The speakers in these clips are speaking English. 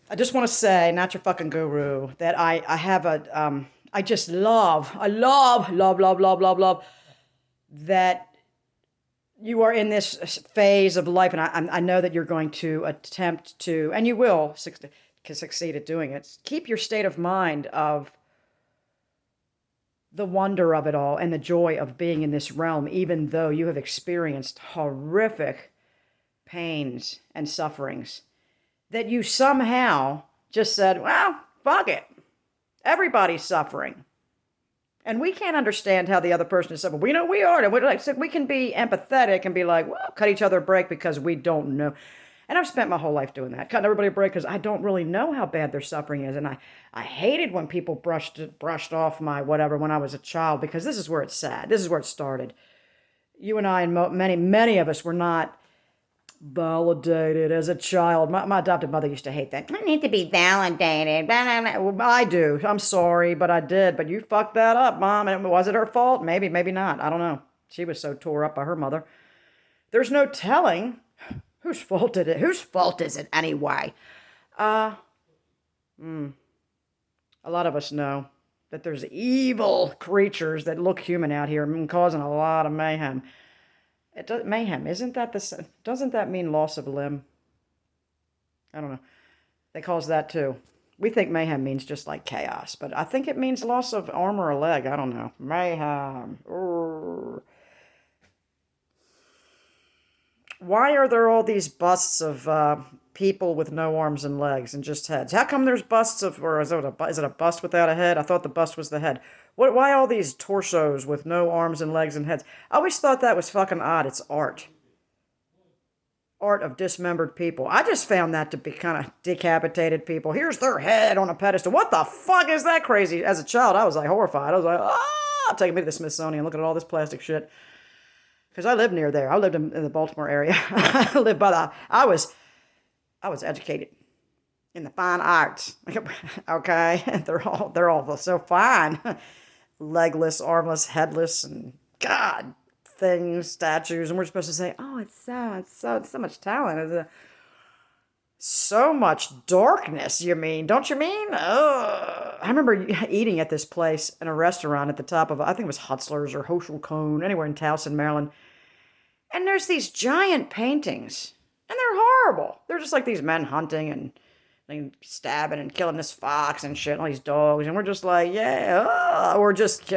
I just want to say, not your fucking guru, that I have I just love that you are in this phase of life, and I know that you're going to attempt to, and you will succeed at doing it. Keep your state of mind of the wonder of it all and the joy of being in this realm, even though you have experienced horrific pains and sufferings, that you somehow just said, well, fuck it. Everybody's suffering. And we can't understand how the other person is suffering. We know we are. And we can be empathetic and be like, well, cut each other a break because we don't know. And I've spent my whole life doing that, cutting everybody a break because I don't really know how bad their suffering is. And I hated when people brushed off my whatever when I was a child, because this is where it's sad. This is where it started. You and I and many of us were not validated as a child. My adopted mother used to hate that. I need to be validated. Well, I do. I'm sorry, but I did. But you fucked that up, Mom. And was it her fault? Maybe, maybe not. I don't know. She was so tore up by her mother. There's no telling whose fault it is. Whose fault is it anyway? Uh, a lot of us know that there's evil creatures that look human out here and causing a lot of mayhem. Mayhem, isn't that doesn't that mean loss of limb? I don't know. They cause that too. We think mayhem means just like chaos, but I think it means loss of arm or a leg. I don't know. Mayhem. Urgh. Why are there all these busts of people with no arms and legs and just heads? How come there's busts of, or is it a bust without a head? I thought the bust was the head. Why all these torsos with no arms and legs and heads? I always thought that was fucking odd. It's art. Art of dismembered people. I just found that to be kind of decapitated people. Here's their head on a pedestal. What the fuck is that crazy? As a child, I was like horrified. I was like, ah, take me to the Smithsonian, looking at all this plastic shit. Because I lived near there. I lived in the Baltimore area. I lived by I was educated in the fine arts. Okay, they're all so fine. Legless, armless, headless, and God things, statues, and we're supposed to say, "Oh, it's so much talent. So much darkness." You mean? Don't you mean? Ugh. I remember eating at this place in a restaurant at the top of, I think it was Hutzler's or Hochul Cone, anywhere in Towson, Maryland. And there's these giant paintings, and they're horrible. They're just like these men hunting and like, stabbing and killing this fox and shit, and all these dogs, and we're just like, yeah, or just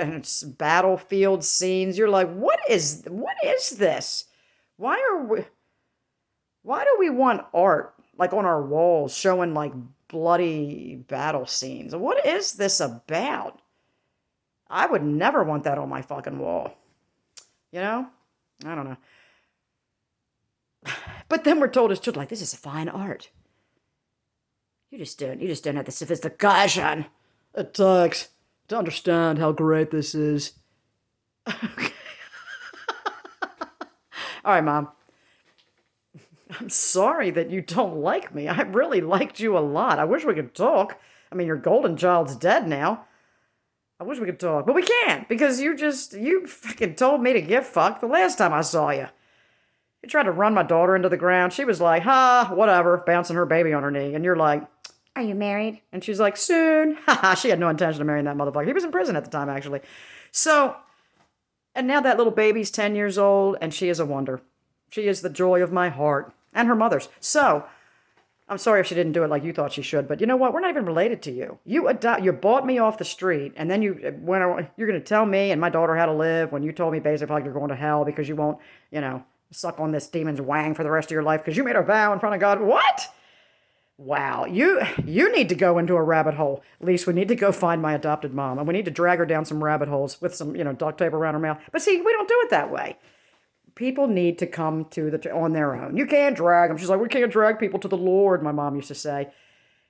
battlefield scenes. You're like, what is this? Why are we? Why do we want art like on our walls showing like bloody battle scenes? What is this about? I would never want that on my fucking wall. You know? I don't know. But then we're told as children, like, this is fine art. You just don't have the sophistication it takes to understand how great this is. Okay. All right, Mom. I'm sorry that you don't like me. I really liked you a lot. I wish we could talk. I mean, your golden child's dead now. I wish we could talk, but we can't because you fucking told me to get fucked the last time I saw you. You tried to run my daughter into the ground. She was like, ha, whatever, bouncing her baby on her knee. And you're like, are you married? And she's like, soon. Ha. She had no intention of marrying that motherfucker. He was in prison at the time, actually. So, and now that little baby's 10 years old, and she is a wonder. She is the joy of my heart and her mother's. So, I'm sorry if she didn't do it like you thought she should, but you know what? We're not even related to you. You bought me off the street, and then you're going to tell me and my daughter how to live when you told me basically like you're going to hell because you won't, suck on this demon's wang for the rest of your life because you made a vow in front of God. What? Wow, you need to go into a rabbit hole. At least we need to go find my adopted mom, and we need to drag her down some rabbit holes with some, duct tape around her mouth. But see, we don't do it that way. People need to come to on their own. You can't drag them. She's like, we can't drag people to the Lord, my mom used to say.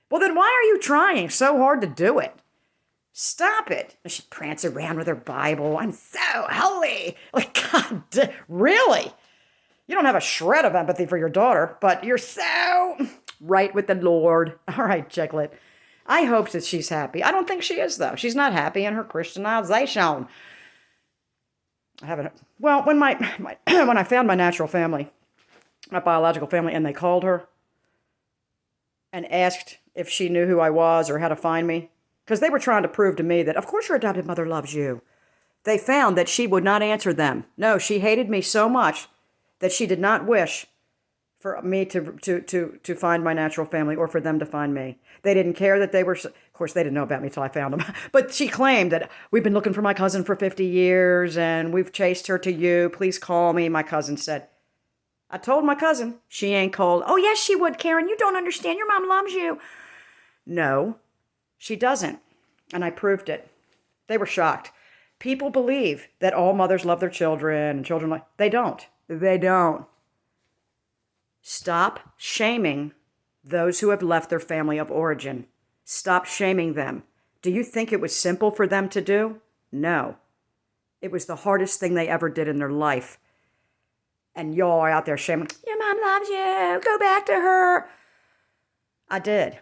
Well, then why are you trying so hard to do it? Stop it. And she'd prance around with her Bible. I'm so holy. Like, God, really? You don't have a shred of empathy for your daughter, but you're so right with the Lord. All right, Chicklet. I hope that she's happy. I don't think she is, though. She's not happy in her Christianization. I haven't. Well, when when I found my natural family, my biological family, and they called her and asked if she knew who I was or how to find me. Because they were trying to prove to me that, of course, your adopted mother loves you. They found that she would not answer them. No, she hated me so much that she did not wish for me to find my natural family or for them to find me. They didn't care that they were, of course, they didn't know about me till I found them. But she claimed that we've been looking for my cousin for 50 years and we've chased her to you. Please call me. My cousin said, I told my cousin, she ain't called. Oh, yes, she would, Karen. You don't understand. Your mom loves you. No, she doesn't. And I proved it. They were shocked. People believe that all mothers love their children and children like, they don't. They don't. Stop shaming those who have left their family of origin. Stop shaming them. Do you think it was simple for them to do? No. It was the hardest thing they ever did in their life. And y'all are out there shaming, your mom loves you, go back to her. I did.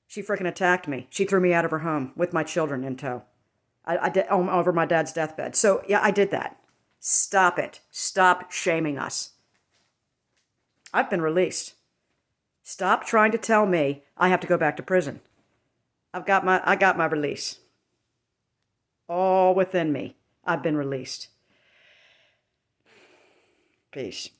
She freaking attacked me. She threw me out of her home with my children in tow. I did over my dad's deathbed. So, yeah, I did that. Stop it. Stop shaming us. I've been released. Stop trying to tell me I have to go back to prison. I got my release. All within me. I've been released. Peace.